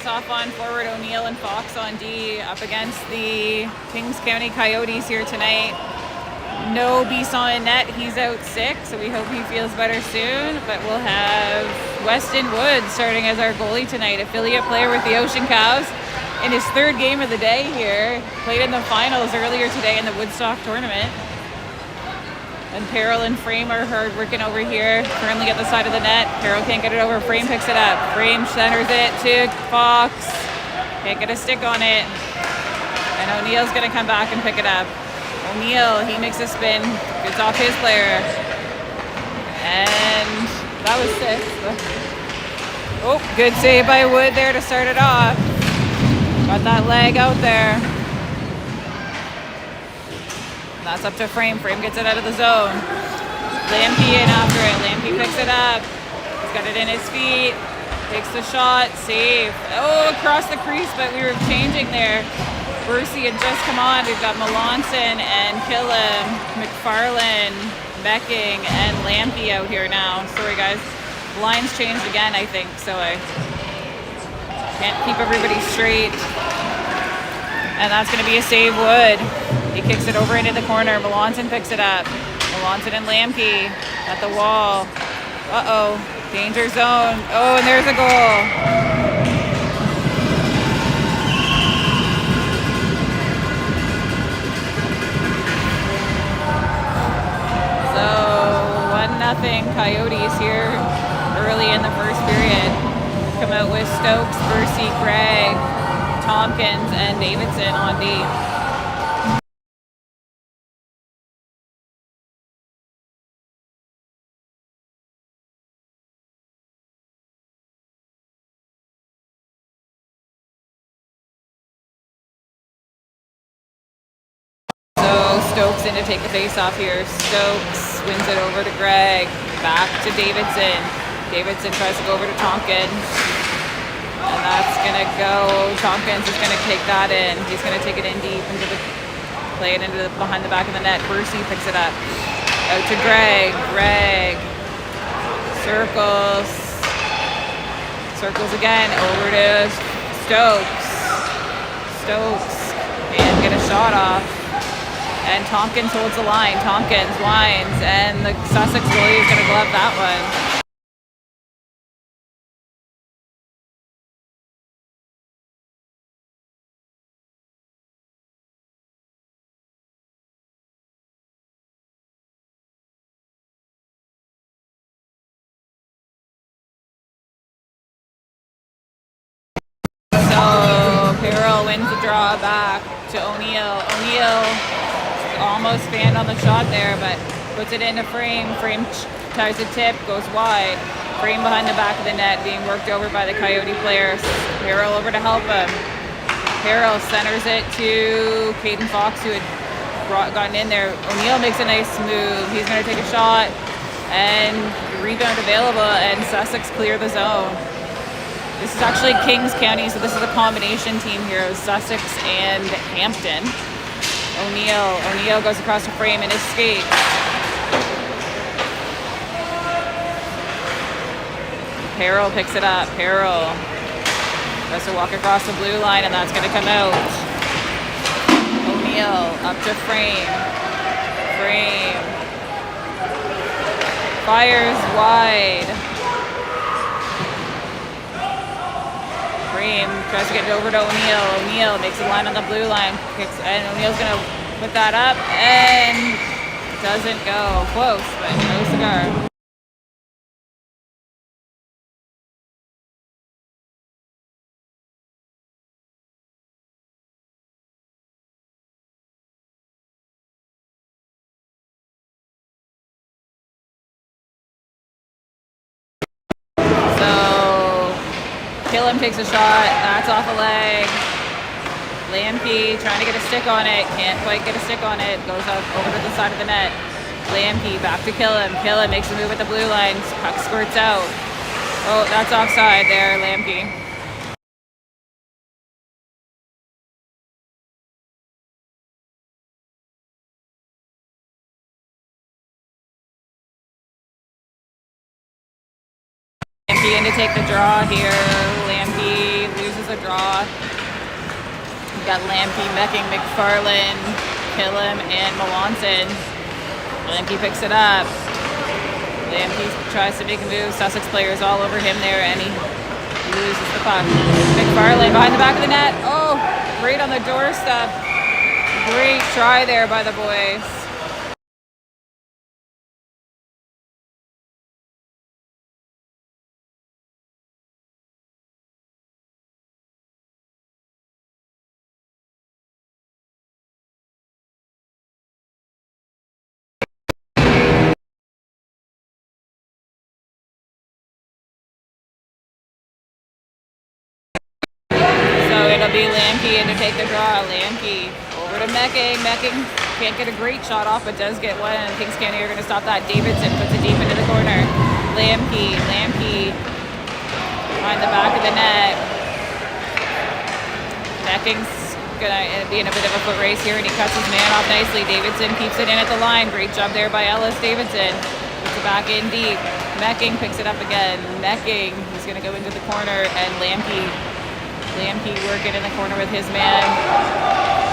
us off on forward. O'Neill and Fox on D up against the Kings County Coyotes here tonight. No Bisson in net. He's out sick, so we hope he feels better soon. But we'll have Weston Woods starting as our goalie tonight, affiliate player with the Ocean Cows in his third game of the day here. Played in the finals earlier today in the Woodstock tournament. And Peril and Frame are hard working over here, currently at the side of the net. Peril can't get it over. Frame picks it up. Frame centers it to Fox. Can't get a stick on it. And O'Neill's going to come back and pick it up. O'Neill, he makes a spin. Gets off his player. And that was 6. Oh, good save by Wood there to start it off. Got that leg out there. That's up to Frame. Frame gets it out of the zone. Lampy in after it. Lampy picks it up. He's got it in his feet. Takes the shot. Save. Oh, across the crease, but we were changing there. Brucey had just come on. We've got Melanson and Killam, McFarlane, Becking, and Lampy out here now. Sorry, guys. The lines changed again, I think, so I can't keep everybody straight. And that's going to be a save, Wood. He kicks it over into the corner. Melanson picks it up. Melanson and Lampy at the wall. Uh-oh. Danger zone. Oh, and there's a goal. So 1-0 Coyotes here early in the first period. Come out with Stokes, Bursey, Gregg, Tompkins, and Davidson on D. Stokes in to take the face off here. Stokes wins it over to Gregg. Back to Davidson. Davidson tries to go over to Tompkins. And that's going to go. Tompkins is going to take that in. He's going to take it in deep into the play it into the, behind the back of the net. Bursey picks it up. Out to Gregg. Gregg. Circles. Circles again. Over to Stokes. Stokes. And get a shot off. And Tompkins holds the line. Tompkins winds, and the Sussex goalie is going to glove that one. So Peril wins the draw back to O'Neill. O'Neill almost fanned on the shot there, but puts it into Frame. Frame tries to tip, goes wide. Frame behind the back of the net, being worked over by the Coyote players. Peril over to help him. Peril centers it to Caden Fox, who had gotten in there. O'Neill makes a nice move. He's going to take a shot, and rebound available, and Sussex clear the zone. This is actually Kings County, so this is a combination team here of Sussex and Hampton. O'Neill goes across the frame and escapes. Peril picks it up. Peril has to walk across the blue line, and that's going to come out. O'Neill up to Frame. Frame fires wide. Frame tries to get it over to O'Neill. O'Neill makes a line on the blue line. Kicks, and O'Neill's going to put that up, and doesn't go. Close, but no cigar. Killam takes a shot. That's off a leg. Lampy trying to get a stick on it. Can't quite get a stick on it. Goes up over to the side of the net. Lampy back to Killam. Killam makes a move at the blue line. Puck squirts out. Oh, that's offside there, Lampy. Lampy in to take the draw here. Lampy loses a draw. We've got Lampe, Mecking, McFarlane, Killam, and Melanson. Lampe picks it up. Lampe tries to make a move. Sussex players all over him there, and he loses the puck. McFarlane behind the back of the net. Oh, right on the doorstep. Great try there by the boys. It'll be Lampe in to take the draw. Lampe over to Mecking. Mecking can't get a great shot off, but does get one. And Kings County are going to stop that. Davidson puts it deep into the corner. Lampe behind the back of the net. Mecking's going to be in a bit of a foot race here, and he cuts his man off nicely. Davidson keeps it in at the line. Great job there by Ellis Davidson. Puts it back in deep. Mecking picks it up again. Mecking is going to go into the corner, and Lampe working in the corner with his man.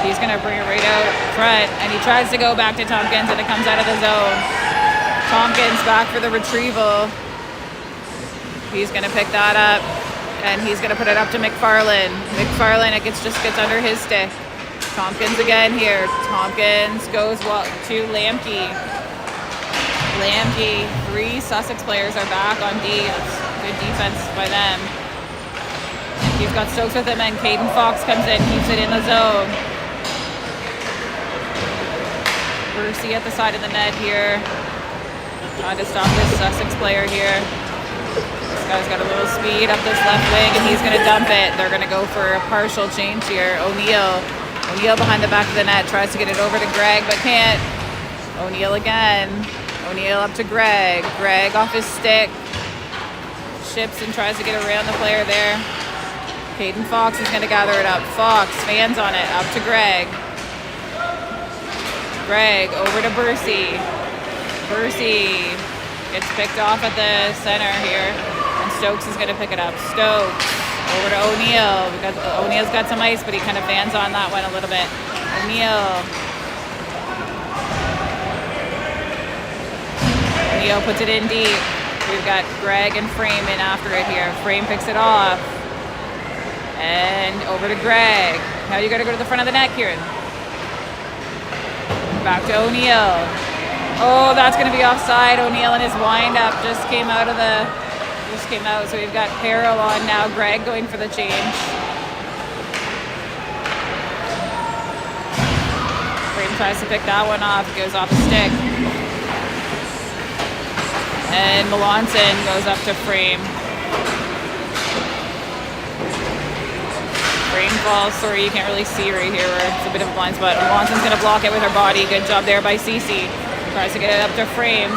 He's going to bring it right out front, and he tries to go back to Tompkins, and it comes out of the zone. Tompkins back for the retrieval. He's going to pick that up, and he's going to put it up to McFarlane. McFarlane, it just gets under his stick. Tompkins again here. Tompkins goes to Lampe. Lampe, 3 Sussex players are back on D. That's good defense by them. He's got Stokes with him, and Caden Fox comes in, keeps it in the zone. Percy at the side of the net here. Trying to stop this Sussex player here. This guy's got a little speed up this left wing, and he's going to dump it. They're going to go for a partial change here. O'Neill behind the back of the net, tries to get it over to Greg, but can't. O'Neill again. O'Neill up to Greg. Greg off his stick. Ships and tries to get around the player there. Caden Fox is going to gather it up. Fox fans on it, up to Greg. Greg over to Percy. Percy gets picked off at the center here, and Stokes is going to pick it up. Stokes over to O'Neill. O'Neill's got some ice, but he kind of fans on that one a little bit. O'Neill puts it in deep. We've got Greg and Frame in after it here. Frame picks it off. And over to Greg. Now you got to go to the front of the net, Kieran. Back to O'Neill. Oh, that's going to be offside. O'Neill and his wind-up just came out. So we've got Peril on now. Greg going for the change. Frame tries to pick that one off. It goes off the stick. And Melanson goes up to Frame. Rainfall, sorry, you can't really see right here where it's a bit of a blind spot. Melanson's going to block it with her body. Good job there by Cece. Tries to get it up to Frame,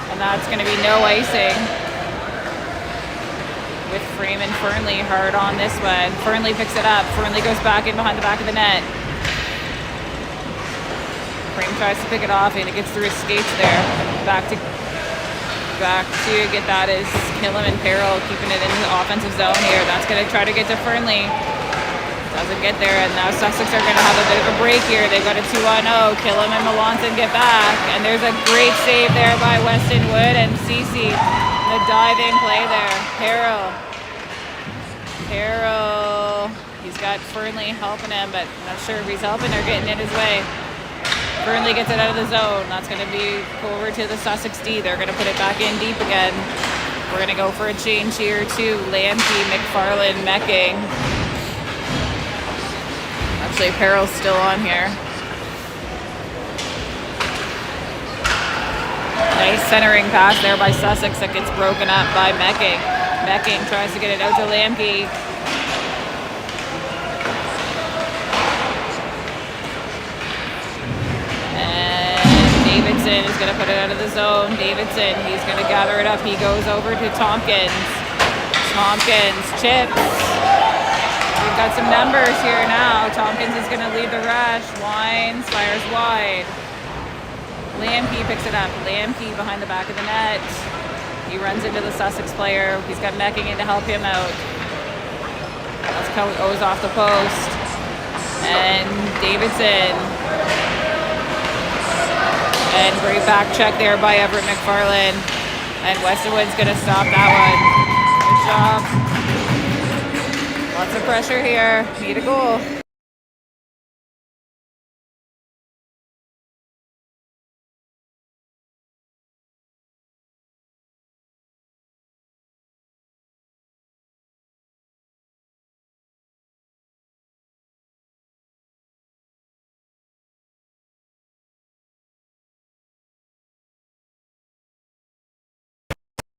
and that's going to be no icing. With Frame and Fernley hard on this one. Fernley picks it up. Fernley goes back in behind the back of the net. Frame tries to pick it off, and it gets through his skates there. Back to get that is Killam and Peril keeping it in the offensive zone here. That's going to try to get to Fernley. Doesn't get there, and now Sussex are going to have a bit of a break here. They've got a 2-on-0. Killam and Melanson get back, and there's a great save there by Weston Wood and Cece. The diving play there. Peril. He's got Fernley helping him, but I'm not sure if he's helping or getting in his way. Fernley gets it out of the zone. That's going to be over to the Sussex D. They're going to put it back in deep again. We're going to go for a change here to Lampe, McFarlane, Mecking. Actually, Peril's still on here. Nice centering pass there by Sussex that gets broken up by Mecking. Mecking tries to get it out to Lampe. Davidson is going to put it out of the zone. Davidson, he's going to gather it up. He goes over to Tompkins. Tompkins chips. We've got some numbers here now. Tompkins is going to lead the rush. Wines, fires wide. Lampe picks it up. Lampe behind the back of the net. He runs into the Sussex player. He's got Mecking in to help him out. That's goes off the post. And Davidson. And great back check there by Everett McFarland. And Westonwood's going to stop that one. Good job. Lots of pressure here. Need a goal.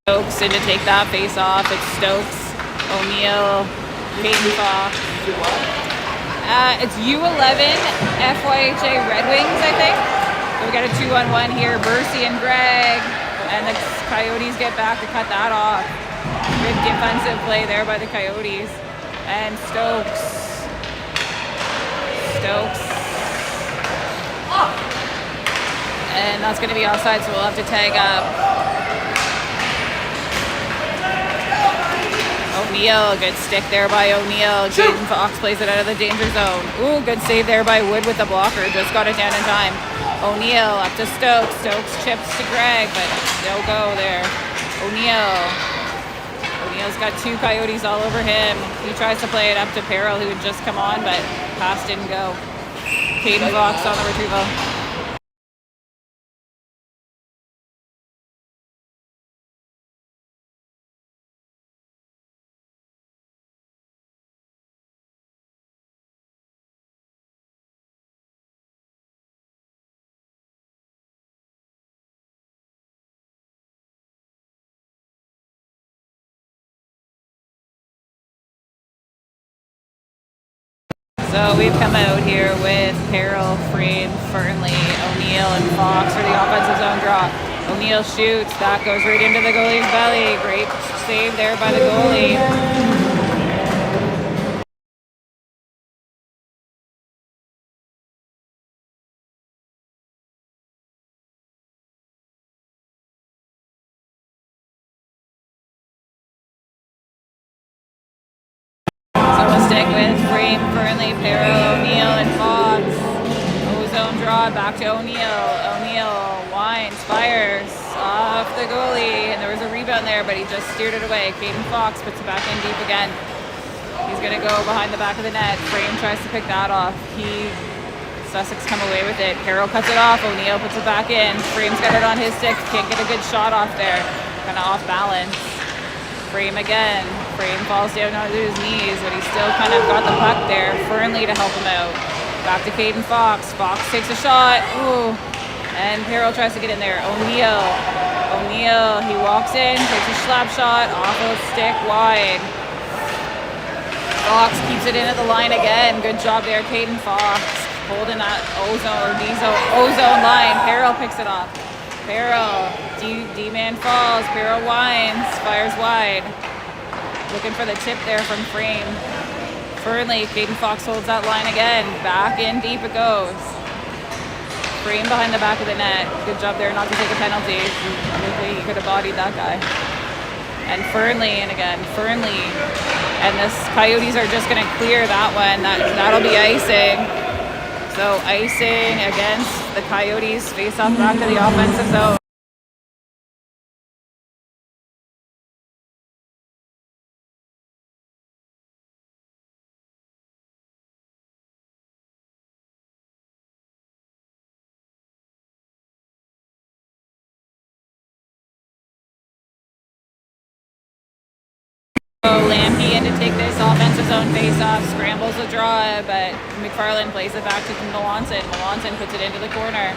Stokes in to take that face off. It's Stokes, O'Neill, Peyton Fox. It's U11 FYHA Redwings, I think. So we got a 2-on-1 here. Bercy and Greg. And the Coyotes get back to cut that off. Good defensive play there by the Coyotes. And Stokes. And that's going to be offside, so we'll have to tag up. O'Neill, good stick there by O'Neill. Jaden Fox plays it out of the danger zone. Ooh, good save there by Wood with the blocker. Just got it down in time. O'Neill up to Stokes. Stokes chips to Greg, but no go there. O'Neill's got two Coyotes all over him. He tries to play it up to Peril, who had just come on, but pass didn't go. Caden Fox on the retrieval. So we've come out here with Peril, Frame, Fernley, O'Neill, and Fox for the offensive zone draw. O'Neill shoots. That goes right into the goalie's belly. Great save there by the goalie. Stick with Frame, Fernley, Peril, O'Neill, and Fox. Ozone draw back to O'Neill. O'Neill winds, fires off the goalie, and there was a rebound there, but he just steered it away. Caden Fox puts it back in deep again. He's going to go behind the back of the net. Frame tries to pick that off. Sussex come away with it. Peril cuts it off. O'Neill puts it back in. Frame's got it on his stick. Can't get a good shot off there. Kind of off balance. Frame again. Frame falls down onto his knees, but he's still kind of got the puck there. Fernley to help him out. Back to Caden Fox. Fox takes a shot. Ooh. And Peril tries to get in there. O'Neill, he walks in, takes a slap shot off a stick wide. Fox keeps it in at the line again. Good job there, Caden Fox. Holding that ozone line. Peril picks it off. Peril, D-man falls. Peril winds, fires wide. Looking for the tip there from Frame. Fernley, Caden Fox holds that line again. Back in deep it goes. Frame behind the back of the net. Good job there not to take a penalty. He could have bodied that guy. And Fernley, and again, Fernley. And the Coyotes are just going to clear that one. That'll be icing. So icing against the Coyotes. Face off back to the offensive zone. Lampy in to take this offensive zone face-off, scrambles the draw, but McFarland plays it back to Melanson. Melanson puts it into the corner.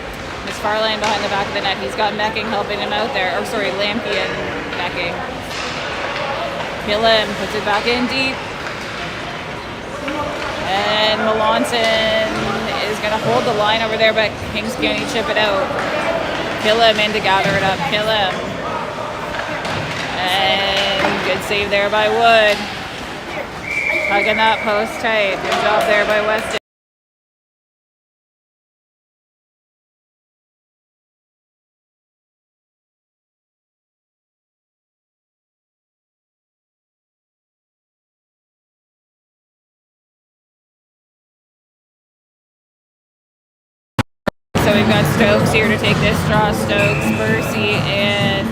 McFarland behind the back of the net. He's got Mecking helping him out there. Lampy and Mecking. Killam puts it back in deep. And Melanson is going to hold the line over there, but Kings can't chip it out. Killam in to gather it up. Killam. And good save there by Wood. Hugging that post tight. Good job there by Weston. So we've got Stokes here to take this draw. Stokes, Bursey, and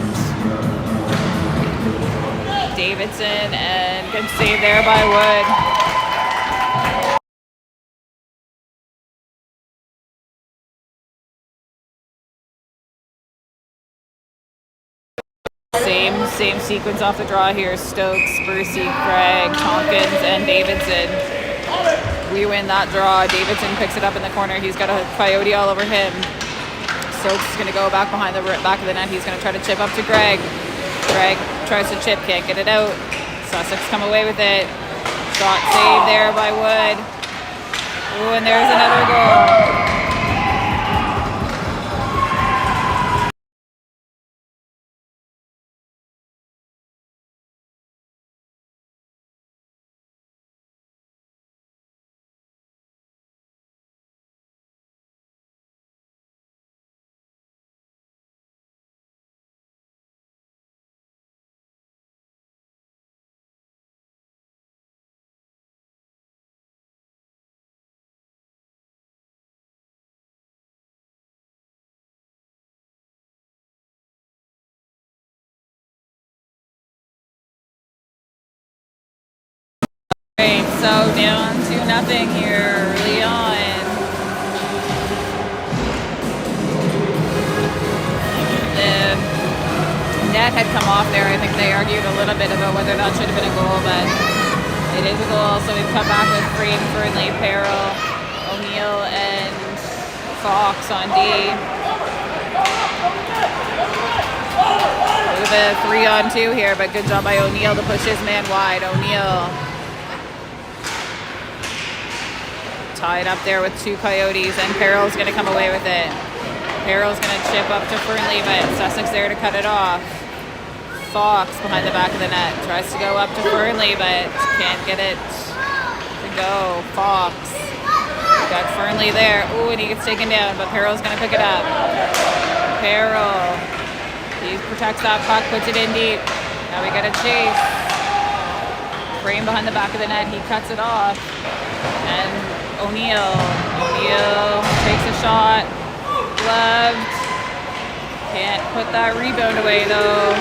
Davidson, and good save there by Wood. Same sequence off the draw here. Stokes, Bursey, Craig, Tompkins, and Davidson. We win that draw. Davidson picks it up in the corner. He's got a coyote all over him. Stokes is going to go back behind the back of the net. He's going to try to chip up to Greg. Greg tries to chip, can't get it out. Sussex come away with it. Shot save there by Wood. Ooh, and there's another goal. So down 2-0 here early on. The net had come off there. I think they argued a little bit about whether that should have been a goal, but it is a goal. So we've come back with Frame, Fernley, Peril, O'Neill, and Fox on D. We have a 3-on-2 here, but good job by O'Neill to push his man wide. O'Neill tied up there with two Coyotes, and Peril's going to come away with it. Peril's going to chip up to Fernley, but Sussex there to cut it off. Fox behind the back of the net tries to go up to Fernley, but can't get it to go. Fox. We've got Fernley there. Ooh, and he gets taken down, but Peril's going to pick it up. Peril. He protects that puck, puts it in deep. Now we got a chase. Frame behind the back of the net. He cuts it off. And O'Neill takes a shot. Gloved. Can't put that rebound away though.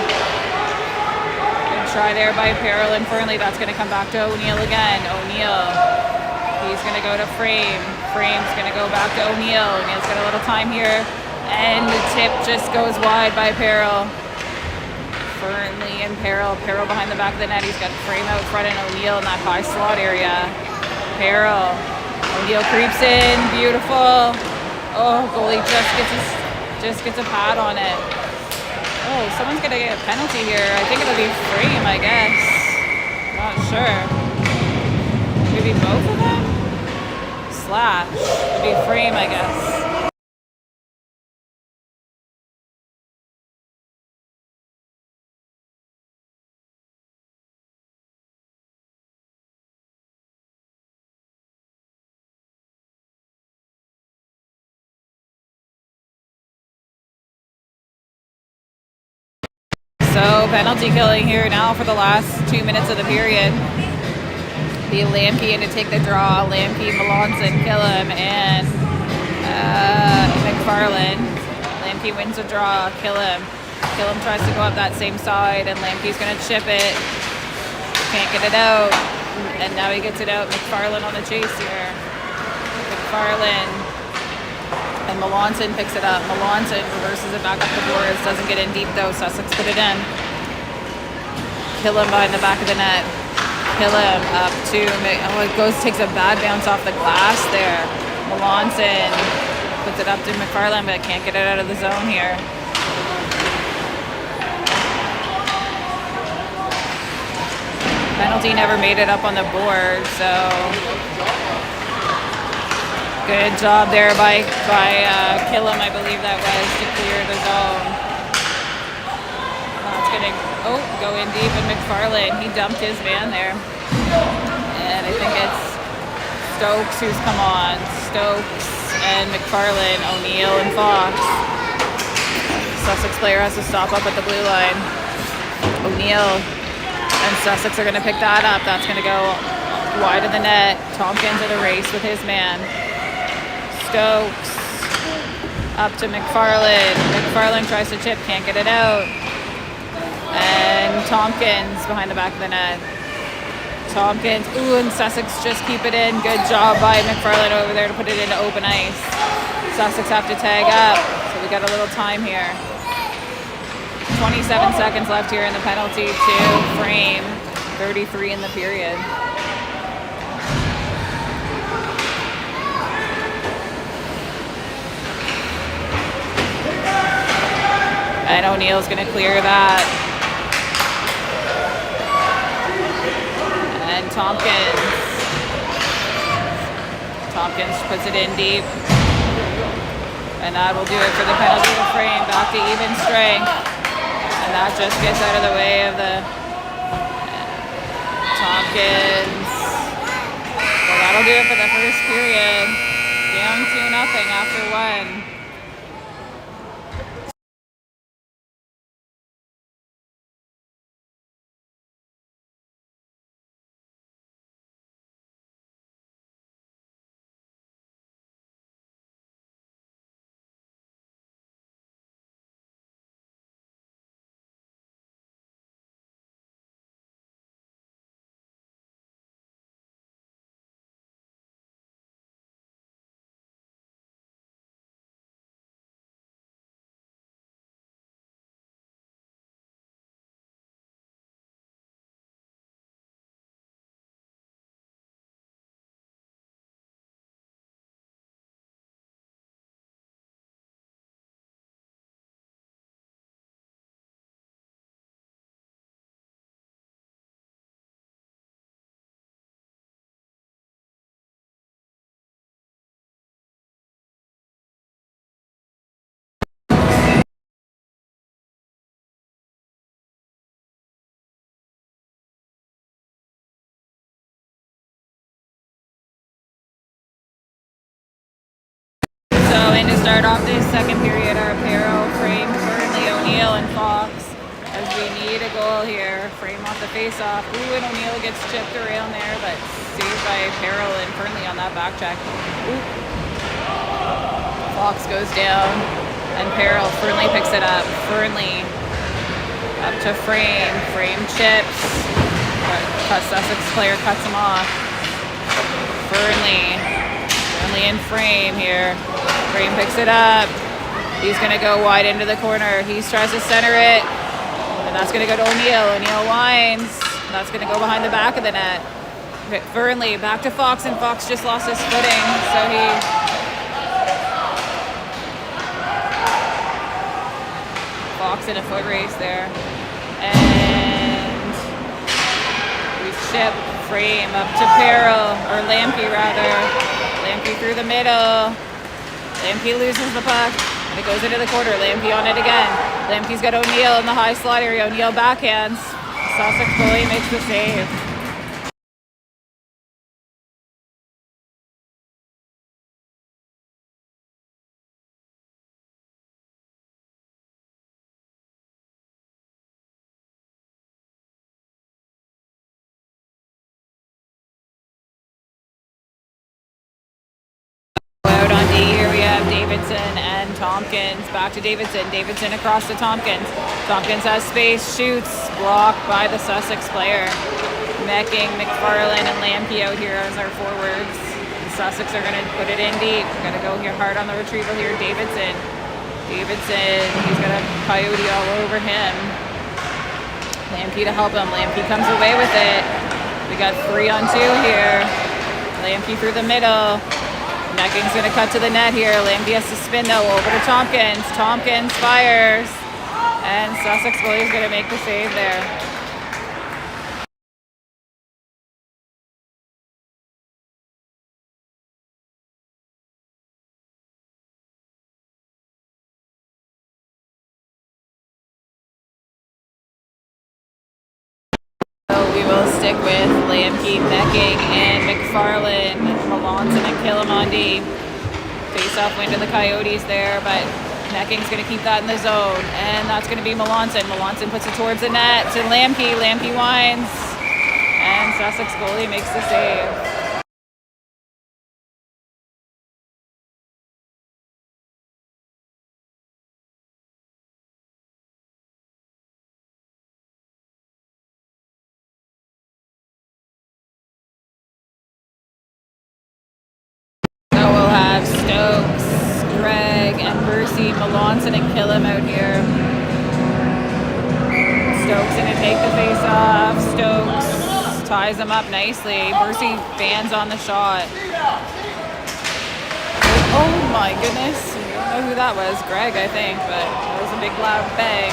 Good try there by Peril and Fernley. That's going to come back to O'Neill again. O'Neill. He's going to go to Frame. Frame's going to go back to O'Neill. O'Neill's got a little time here. And the tip just goes wide by Peril. Fernley and Peril. Peril behind the back of the net. He's got Frame out front and O'Neill in that high slot area. Peril. O'Neill creeps in. Beautiful. Oh, goalie just gets a pad on it. Oh, someone's gonna get a penalty here. I think it'll be Frame, I guess. Not sure. Maybe both of them? Slash. It'll be Frame, I guess. So penalty killing here now for the last 2 minutes of the period. Be Lamke in to take the draw. Lamke, Melanson, Killam, and McFarland. Lamke wins the draw. Killam tries to go up that same side, and Lamke's going to chip it. Can't get it out. And now he gets it out. McFarland on the chase here. McFarland. And Melanson picks it up. Melanson reverses it back up the boards. Doesn't get in deep though. Sussex put it in. Killam behind the back of the net. Killam up to takes a bad bounce off the glass there. Melanson puts it up to McFarland, but can't get it out of the zone here. Penalty never made it up on the board, so good job there by Killam, I believe that was, to clear the zone. That's going to go in deep, and McFarland, he dumped his man there. And I think it's Stokes who's come on. Stokes and McFarland, O'Neill and Fox. Sussex player has to stop up at the blue line. O'Neill and Sussex are going to pick that up. That's going to go wide of the net. Tompkins in a race with his man. Stokes Up to McFarland. McFarland tries to chip, can't get it out. And Tompkins behind the back of the net. Tompkins, ooh, and Sussex just keep it in. Good job by McFarland over there to put it into open ice. Sussex have to tag up, so we got a little time here. 27 seconds left here in the penalty to frame. 33 in the period. And O'Neill's going to clear that. And Tompkins puts it in deep. And that will do it for the penalty to frame. Back to even strength. And that just gets out of the way of the Tompkins. Well, that'll do it for the first period. Down 2-0 after one. So in to start off this second period, our Apparel, Frame, Burnley, O'Neill, and Fox. As we need a goal here. Frame off the face-off. Ooh, and O'Neill gets chipped around there, but saved by Apparel and Burnley on that back check. Ooh. Fox goes down, and Fernley picks it up. Fernley up to Frame. Frame chips. Sussex player cuts him off. Fernley in Frame here. Frame picks it up. He's going to go wide into the corner. He tries to center it. And that's going to go to O'Neill. O'Neill winds. That's going to go behind the back of the net. Fernley back to Fox, and Fox just lost his footing. So Fox in a foot race there. And we chip Frame up to Lampy rather. Lampy through the middle. Lampy loses the puck. And it goes into the corner. Lampy on it again. Lampy's got O'Neill in the high slot area. O'Neill backhands. Sussex goalie makes the save. Out on D here we have Davidson and Tompkins. Back to Davidson. Davidson across to Tompkins. Tompkins has space, shoots, blocked by the Sussex player. Mecking, McFarland, and Lampy out here as our forwards. The Sussex are going to put it in deep. Going to go here hard on the retrieval here. Davidson, he's got a coyote all over him. Lampy to help him. Lampy comes away with it. We got 3-on-2 here. Lampy through the middle. Mecking's going to cut to the net here. Lampy has to spin though over to Tompkins. Tompkins fires. And Sussex goalie is going to make the save there. So we will stick with Lampy, Mecking, and McFarland, Melanson, and Killamondi. Face-off win to the Coyotes there, but Mecking's going to keep that in the zone, and that's going to be Melanson. Melanson puts it towards the net to Lampy. Lampy winds, and Sussex goalie makes the save. Greg and Bercy Melanson and kill him out here. Stokes gonna take the face off. Stokes ties him up nicely. Bercy bans on the shot. Oh my goodness. I don't know who that was. Greg, I think, but that was a big loud bang.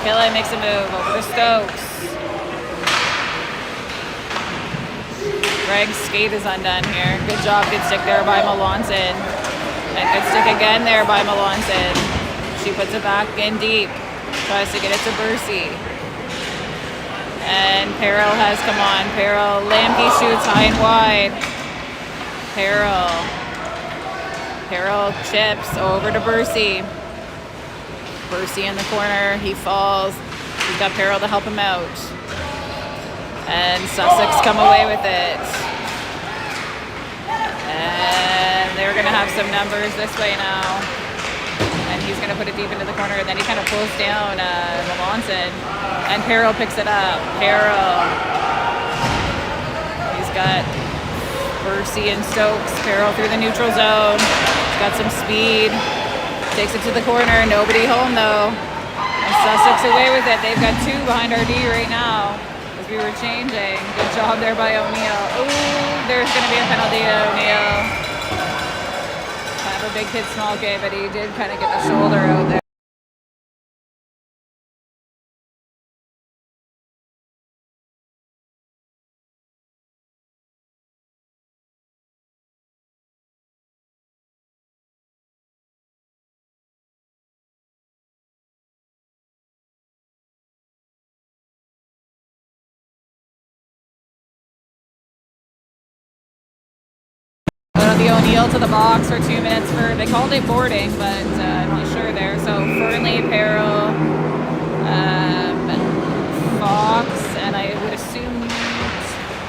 Killa makes a move over to Stokes. Greg's skate is undone here. Good job, good stick there by Melanson. And good stick again there by Melanson. She puts it back in deep. Tries to get it to Bercy. And Peril has come on. Peril, Lampy shoots high and wide. Peril chips over to Bercy. Bercy in the corner. He falls. He's got Peril to help him out. And Sussex come away with it. And they're going to have some numbers this way now. And he's going to put it deep into the corner. And then he kind of pulls down Melanson. And Peril picks it up. Peril. He's got Bercy and Stokes. Peril through the neutral zone. He's got some speed. Takes it to the corner. Nobody home though. And Sussex away with it. They've got 2 behind RD right now. As we were changing. Good job there by O'Neill. Ooh, there's going to be a penalty to O'Neill. Kind of a big kid, small kid, but he did kind of get the shoulder out there. The O'Neill to the box for 2 minutes for, they called it boarding, but I'm not sure there. So Fernley, Peril, Fox, and I would assume,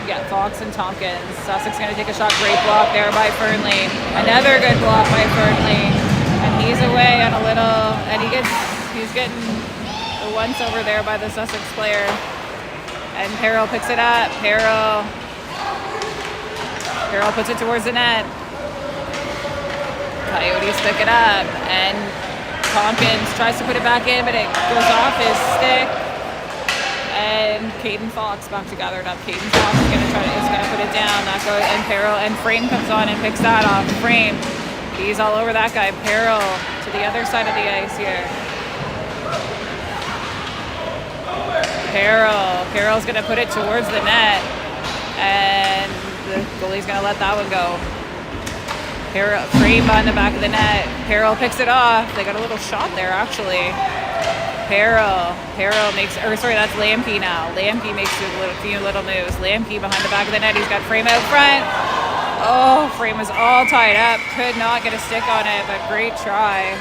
yeah, Fox and Tompkins. Sussex going to take a shot. Great block there by Fernley. Another good block by Fernley. And he's away on a little, and he's getting the once over there by the Sussex player. And Peril picks it up. Peril puts it towards the net. Coyotes pick it up, and Tompkins tries to put it back in, but it goes off his stick. And Caden Fox back to gather it up. Caden Fox is gonna put it down. That goes, and Peril and Frame comes on and picks that off. Frame, he's all over that guy. Peril to the other side of the ice here. Perril's gonna put it towards the net, and the goalie's gonna let that one go. Frame on the back of the net. Peril picks it off. They got a little shot there, actually. Peril makes, that's Lampy now. Lampy makes a few little moves. Lampy behind the back of the net. He's got Frame out front. Oh, Frame was all tied up. Could not get a stick on it, but great try.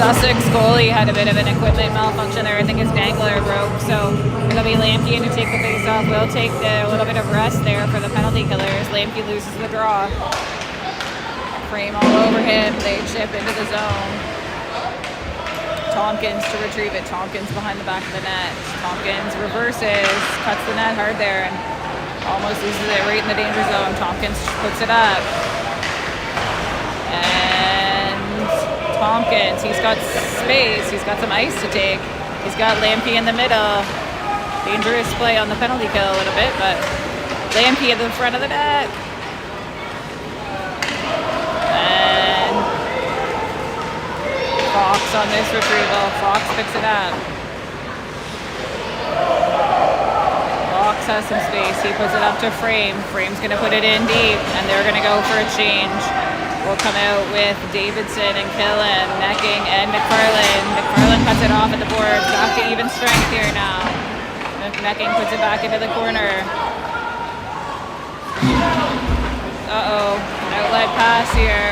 Sussex goalie had a bit of an equipment malfunction there. I think his dangler broke, so it'll be Lampy in to take the face off. We'll take a little bit of rest there for the penalty killers. Lampy loses the draw. Frame all over him. They chip into the zone. Tompkins to retrieve it. Tompkins behind the back of the net. Tompkins reverses, cuts the net hard there, and almost loses it right in the danger zone. Tompkins puts it up. Tompkins, he's got space, he's got some ice to take. He's got Lampy in the middle. Dangerous play on the penalty kill a little bit, but Lampy at the front of the net. And Fox on this retrieval. Fox picks it up. Fox has some space. He puts it up to Frame. Frame's going to put it in deep, and they're going to go for a change. We'll come out with Davidson and Killen, Necking and McFarland. McFarland cuts it off at the boards. Back to even strength here now. Necking puts it back into the corner. Uh-oh, an outlet pass here.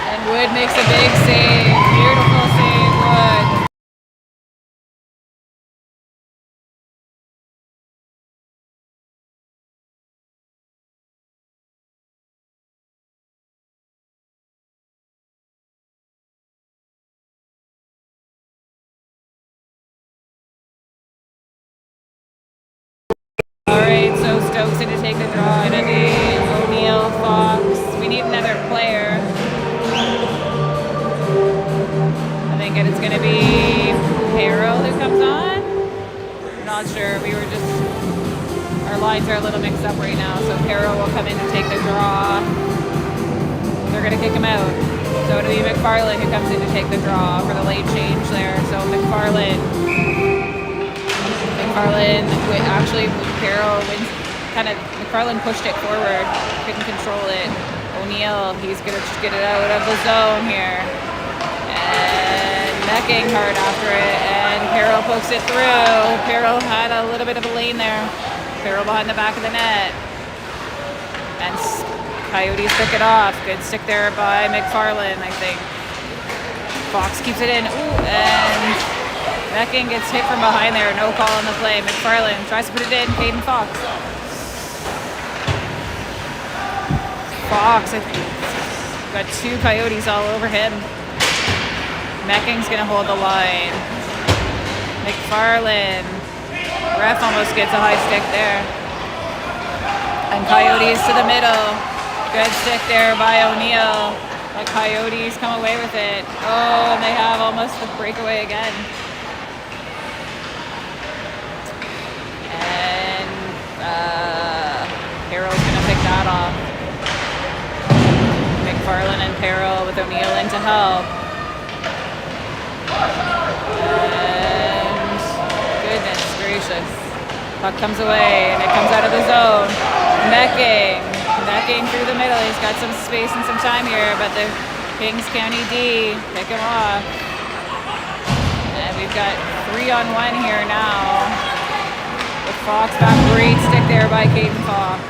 And Wood makes a big save. Beautiful save, Wood. Alright, so Stokes in to take the draw. It'll be O'Neill, Fox. We need another player. I think it's going to be Harrell who comes on. I'm not sure. Our lines are a little mixed up right now, so Harrell will come in to take the draw. They're going to kick him out. So it'll be McFarland who comes in to take the draw for the late change there. So McFarland, actually, Carroll wins. McFarland pushed it forward, couldn't control it. O'Neill, he's gonna just get it out of the zone here. And Necking hard after it, and Carroll pokes it through. Carroll had a little bit of a lane there. Carroll behind the back of the net. And Coyotes pick it off. Good stick there by McFarland, I think. Fox keeps it in. Ooh, and Necking gets hit from behind there. No call on the play. McFarland tries to put it in. Caden Fox. Fox, I think. Got two Coyotes all over him. Mecking's going to hold the line. McFarland. Ref almost gets a high stick there. And Coyotes to the middle. Good stick there by O'Neill. The Coyotes come away with it. Oh, and they have almost the breakaway again. And Harrell's going to pick that off. McFarland and Perrill with O'Neill in to help. And goodness gracious. Puck comes away and it comes out of the zone. Necking through the middle. He's got some space and some time here, but the Kings County D pick him off. And we've got 3-on-1 here now. With Fox back, great stick there by Caden Fox.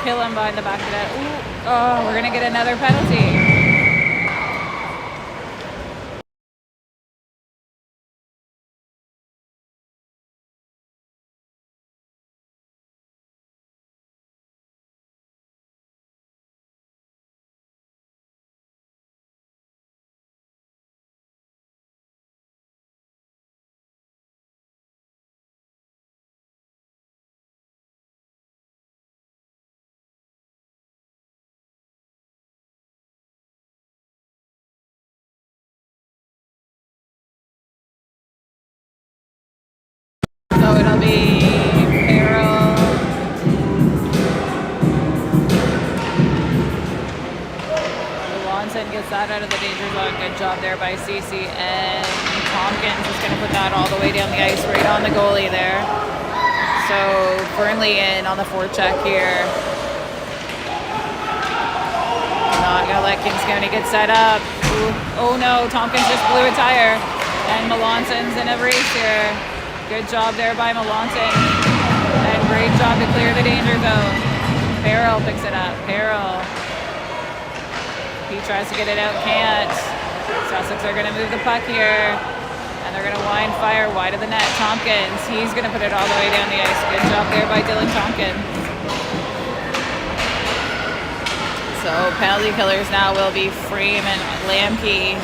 Kill him behind the back of that. Ooh, oh, we're gonna get another penalty. So it'll be Perrill. Lonson gets that out of the danger zone. Good job there by Cece. And Tompkins is going to put that all the way down the ice, right on the goalie there. So Fernley in on the forecheck here. Not going to let Kings County get set up. Ooh. Oh no, Tompkins just blew a tire. And Melonson's in a race here. Good job there by Melanson. And great job to clear the danger zone. Perrill picks it up. Perrill. He tries to get it out, can't. Sussex are going to move the puck here. And they're going to wind fire wide of the net. Tompkins, he's going to put it all the way down the ice. Good job there by Dylan Tompkins. So penalty killers now will be Freeman, Lamke,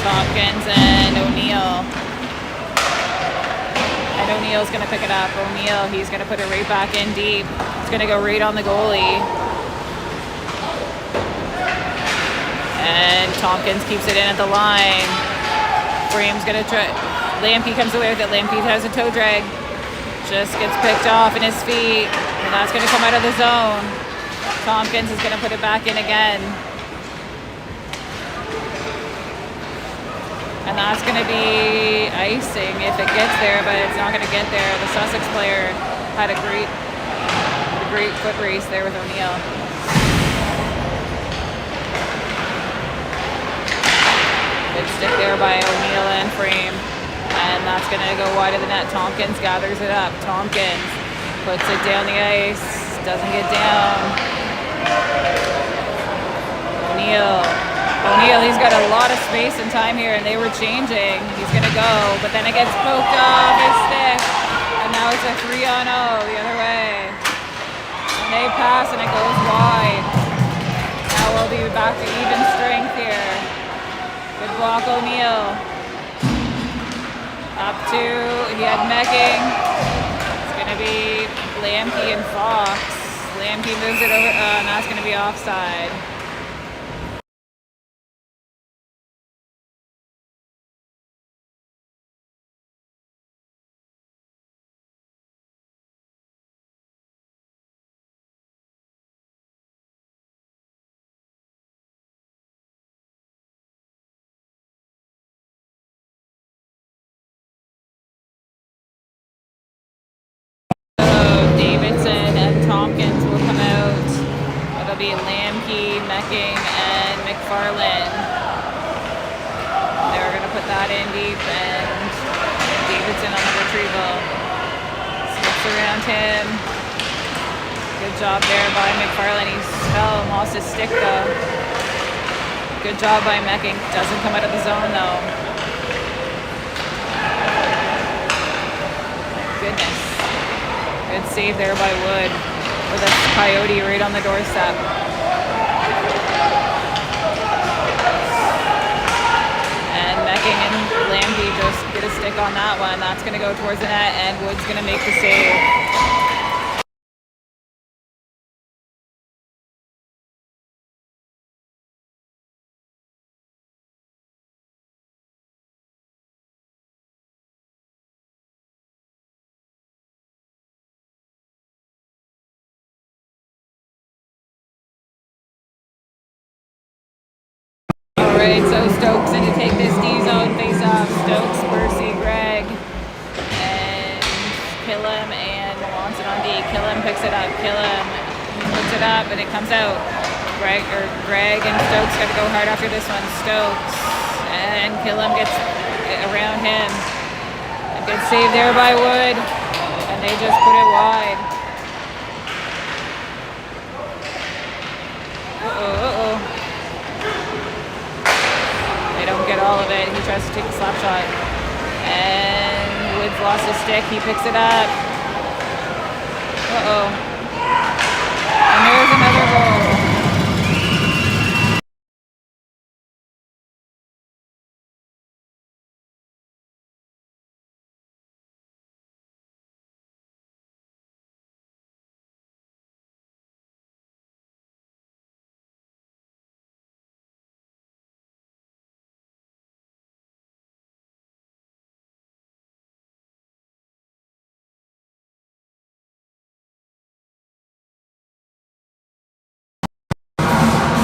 Tompkins, and O'Neill. And O'Neill's going to pick it up. O'Neill, he's going to put it right back in deep. It's going to go right on the goalie. And Tompkins keeps it in at the line. Frame's going to try. Lamke comes away with it. Lamke has a toe drag. Just gets picked off in his feet. And that's going to come out of the zone. Tompkins is going to put it back in again. And that's going to be icing if it gets there, but it's not going to get there. The Sussex player had a great foot race there with O'Neill. Good stick there by O'Neill and Frame. And that's going to go wide of the net. Tompkins gathers it up. Tompkins puts it down the ice. Doesn't get down. O'Neill, he's got a lot of space and time here, and they were changing. He's going to go, but then it gets poked off his stick. And now it's a 3-on-0 the other way. And they pass, and it goes wide. Now we'll be back to even strength here. Good block, O'Neill. Up to, he had Mecking. It's going to be Lamke and Fox. Lamke moves it over, and that's going to be offside. Tompkins will come out. It'll be Lamke, Mecking, and McFarlane. They're going to put that in deep, and Davidson on the retrieval. Slips around him. Good job there by McFarlane. He fell and lost his stick, though. Good job by Mecking. Doesn't come out of the zone, though. Goodness. Good save there by Wood with a Coyote right on the doorstep. And Mecking and Lamke just get a stick on that one. That's going to go towards the net, and Wood's going to make the save. Alright, so Stokes in to take this D-zone face-off. Stokes, Percy, Greg, and Killam, and wants it on D. Killam picks it up. Killam puts it up, and it comes out. Greg and Stokes got to go hard after this one. Stokes, and Killam gets around him. A good save there by Wood, and they just put it wide. Don't get all of it. He tries to take a slap shot. And Woods lost his stick. He picks it up. And there's another goal.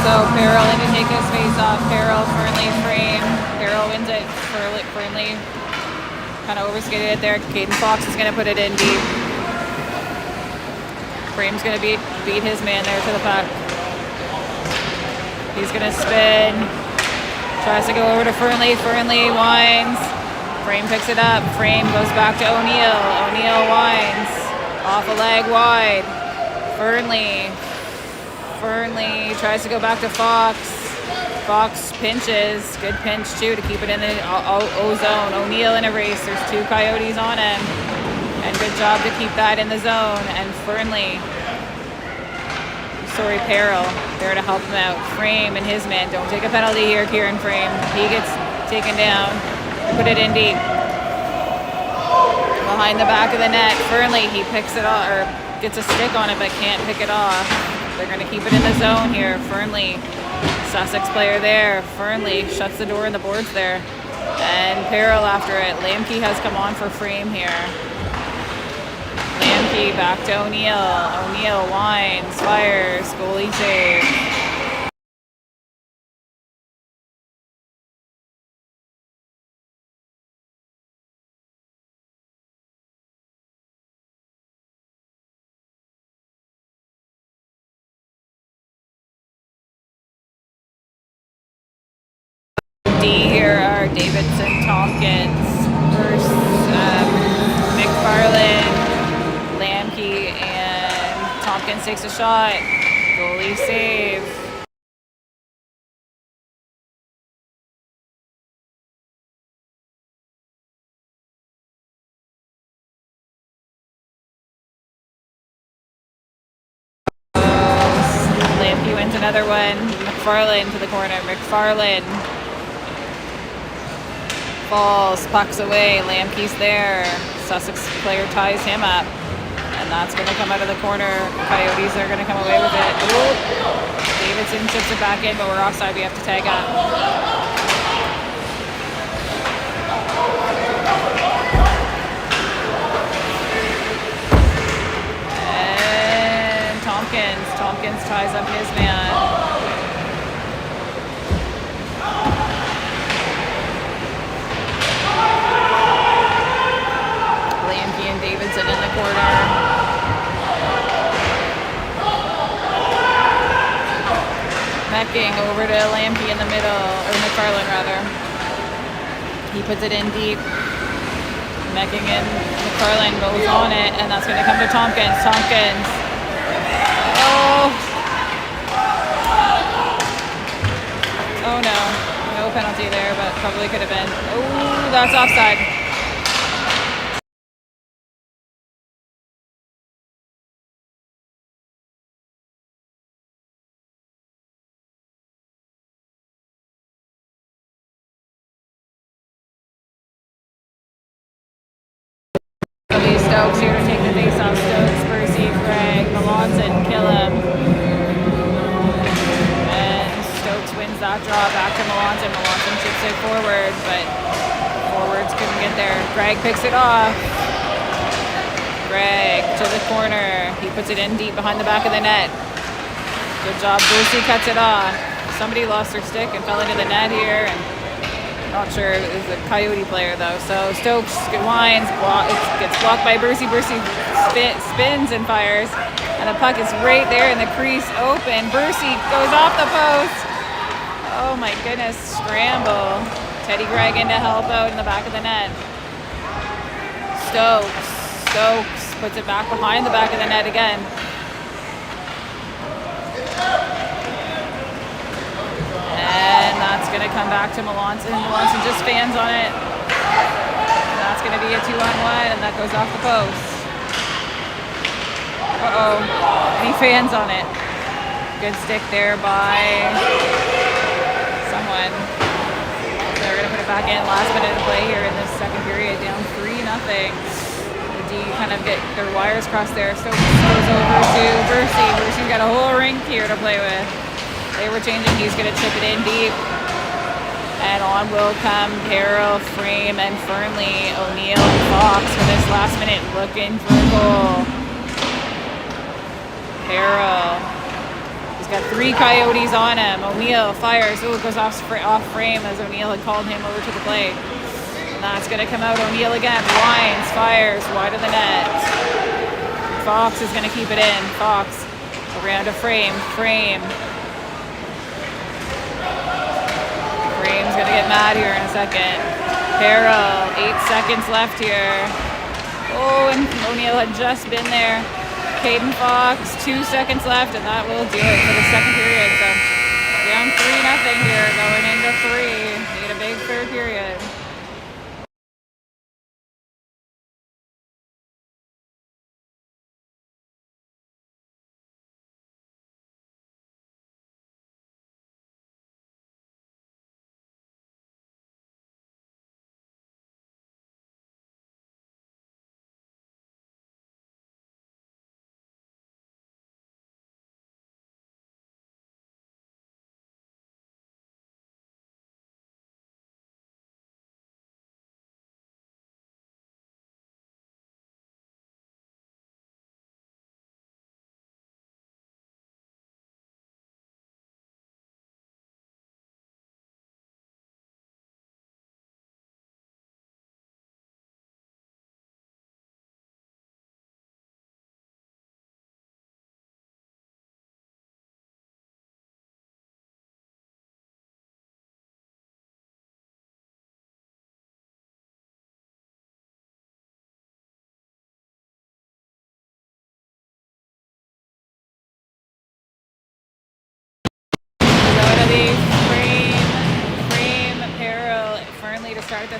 So Farrell in to take his face off. Farrell, Fernley, Frame. Farrell wins it. Fernley kind of overskated it there. Caden Fox is going to put it in deep. Frame's going to beat his man there to the puck. He's going to spin. Tries to go over to Fernley. Fernley winds. Frame picks it up. Frame goes back to O'Neill. O'Neill winds. Off a leg wide. Fernley tries to go back to Fox. Fox pinches. Good pinch, too, to keep it in the O-zone. O'Neill in a race. There's two Coyotes on him. And good job to keep that in the zone. And Perrell there to help him out. Frame and his man. Don't take a penalty here, Kieran Frame. He gets taken down. Put it in deep. Behind the back of the net. Fernley, he picks it off, or gets a stick on it, but can't pick it off. They're going to keep it in the zone here. Fernley, Sussex player there. Fernley shuts the door in the boards there. And Perrell after it. Lamke has come on for Frame here. Lamke back to O'Neill. O'Neill winds, fires, goalie save. Tompkins versus McFarland. Lamke and Tompkins takes a shot. Goalie save. Lamke wins another one. McFarland to the corner. McFarland falls, pucks away. Lamke's there. Sussex player ties him up. And that's going to come out of the corner. Coyotes are going to come away with it. Ooh. Davidson chips it back in, but we're offside. We have to tag up. And Tompkins ties up his man. Lamke and Davidson in the corner. Mecking over to Lamke in the middle, or McFarland rather. He puts it in deep. Mecking and McFarland goes on it, and that's going to come to Tompkins. Tompkins. Oh no. No penalty there, but probably could have been. Oh, that's offside. Stokes here to take the face off. Stokes, Bercy, Craig, Melanson, kill him. And Stokes wins that draw back to Melanson. Melanson chips it forward, but forwards couldn't get there. Craig picks it off. Craig to the corner. He puts it in deep behind the back of the net. Good job. Bercy cuts it off. Somebody lost their stick and fell into the net here. And not sure it was a Coyote player though. So Stokes winds, gets blocked by Bercy. Bercy spins and fires, and the puck is right there in the crease, open. Bercy goes off the post. Oh my goodness! Scramble. Teddy Gregg in to help out in the back of the net. Stokes puts it back behind the back of the net again. And that's going to come back to Melanson. Melanson just fans on it. And that's going to be a 2-on-1, and that goes off the post. Uh-oh. And he fans on it. Good stick there by someone. So they're going to put it back in. Last minute of play here in this second period, down 3-0. The D kind of get their wires crossed there. So goes over to Bercy. Bercy's got a whole rink here to play with. They were changing. He's going to chip it in deep. And on will come Carroll, Frame, and Fernley, O'Neill, and Fox for this last minute looking for a goal. Carroll. He's got 3 Coyotes on him. O'Neill fires. Ooh, it goes off frame as O'Neill had called him over to the plate. And that's going to come out. O'Neill again. Winds, fires, wide of the net. Fox is going to keep it in. Fox around a Frame. Frame's gonna get mad here in a second. Carroll, 8 seconds left here. Oh, and O'Neill had just been there. Caden Fox, 2 seconds left, and that will do it for the second period. So down 3-0 here, going into 3. Need a big third period.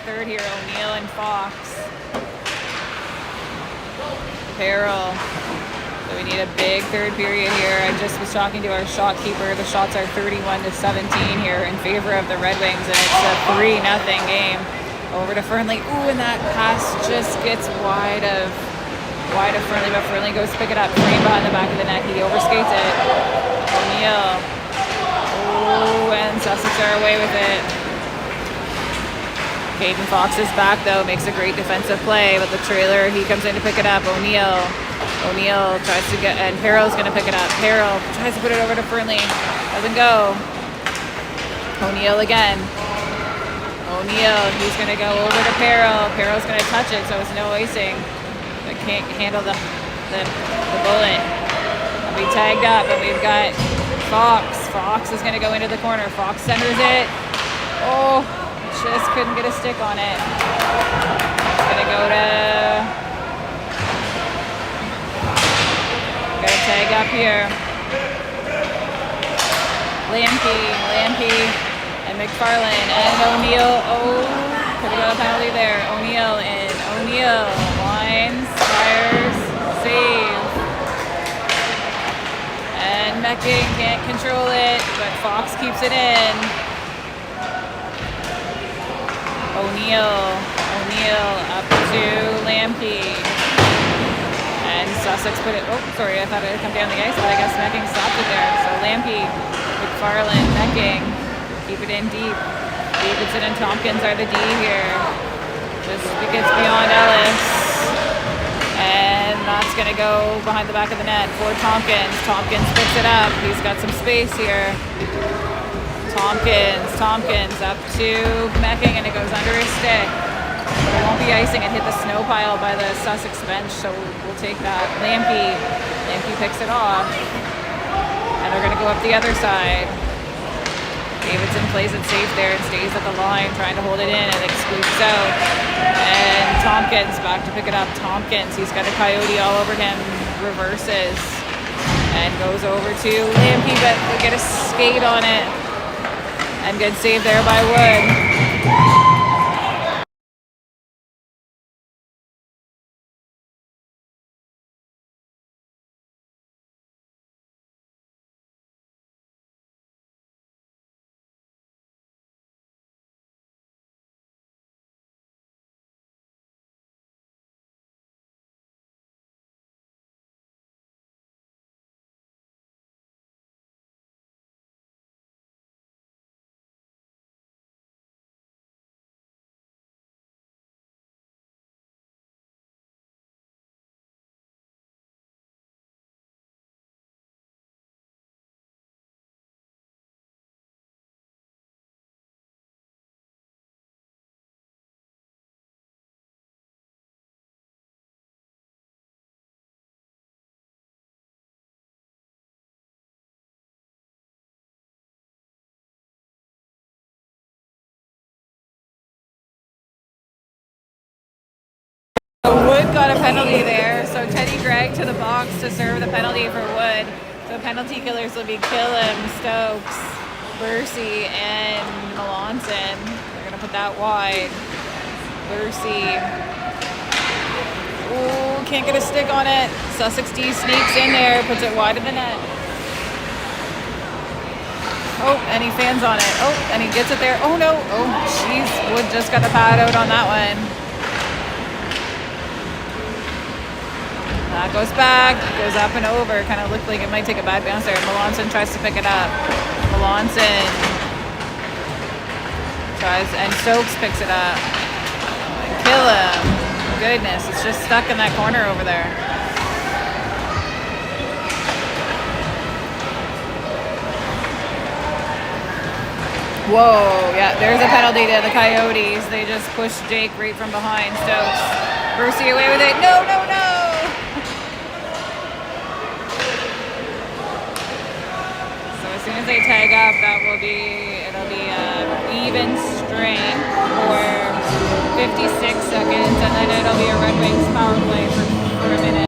third here. O'Neill and Fox. Farrell. So we need a big third period here. I just was talking to our shot keeper. The shots are 31-17 here in favor of the Red Wings, and it's a 3-0 game. Over to Fernley. Ooh, and that pass just gets wide of Fernley, but Fernley goes to pick it up. Frame behind the back of the net. He overskates it. O'Neill. Oh, and Sussex are away with it. Caden Fox is back, though. Makes a great defensive play, but the trailer, he comes in to pick it up. O'Neill tries to get, and Harrell's going to pick it up. Harrell tries to put it over to Fernley. Doesn't go. O'Neill again. O'Neill, he's going to go over to Farrell. Farrell's going to touch it, so it's no icing. But can't handle the bullet. And we tagged up, and we've got Fox. Fox is going to go into the corner. Fox centers it. Oh, just couldn't get a stick on it. Going to go to... Got to tag up here. Lampy, and McFarland, and O'Neill. Oh, could have got a penalty there. O'Neill lines, fires, save. And Mecking can't control it, but Fox keeps it in. O'Neill up to Lampy. And Sussex put it, oh, sorry, I thought it had come down the ice, but I guess Mecking stopped it there. So Lampy, McFarland, Mecking, keep it in deep. Davidson and Tompkins are the D here. Just gets beyond Ellis. And that's going to go behind the back of the net for Tompkins. Tompkins picks it up. He's got some space here. Tompkins up to Mecking, and it goes under his stick. It won't be icing. It hit the snow pile by the Sussex bench, so we'll take that. Lampy picks it off. And they're going to go up the other side. Davidson plays it safe there and stays at the line, trying to hold it in, and it squeaks out. And Tompkins back to pick it up. He's got a coyote all over him, reverses, and goes over to Lampy, but we get a skate on it. And good save there by Wood. Wood got a penalty there, so Teddy Gregg to the box to serve the penalty for Wood. So penalty killers will be Killam, Stokes, Bursey, and Melanson. They're going to put that wide. Bursey. Ooh, can't get a stick on it. Sussex D sneaks in there, puts it wide of the net. Oh, and he fans on it. Oh, and he gets it there. Oh, no. Oh, jeez. Wood just got the pad out on that one. That goes back, goes up and over. Kind of looked like it might take a bad bounce there. Melanson tries to pick it up. Melanson tries, and Stokes picks it up. And kill him. Goodness, it's just stuck in that corner over there. Whoa, yeah, there's a penalty to the Coyotes. They just pushed Jake right from behind. Stokes. Bursey away with it. No. As soon as they tag up, it'll be even strength for 56 seconds, and then it'll be a Red Wings power play for a minute.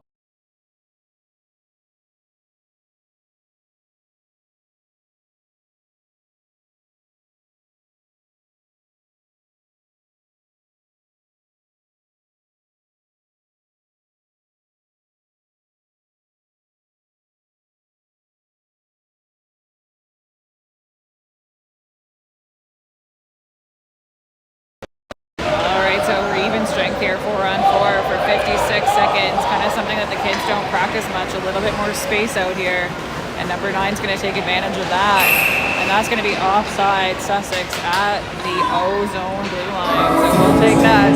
here 4-on-4 for 56 seconds. Kind of something that the kids don't practice much. A little bit more space out here. And number 9's going to take advantage of that. And that's going to be offside Sussex at the O-zone blue line. So we'll take that.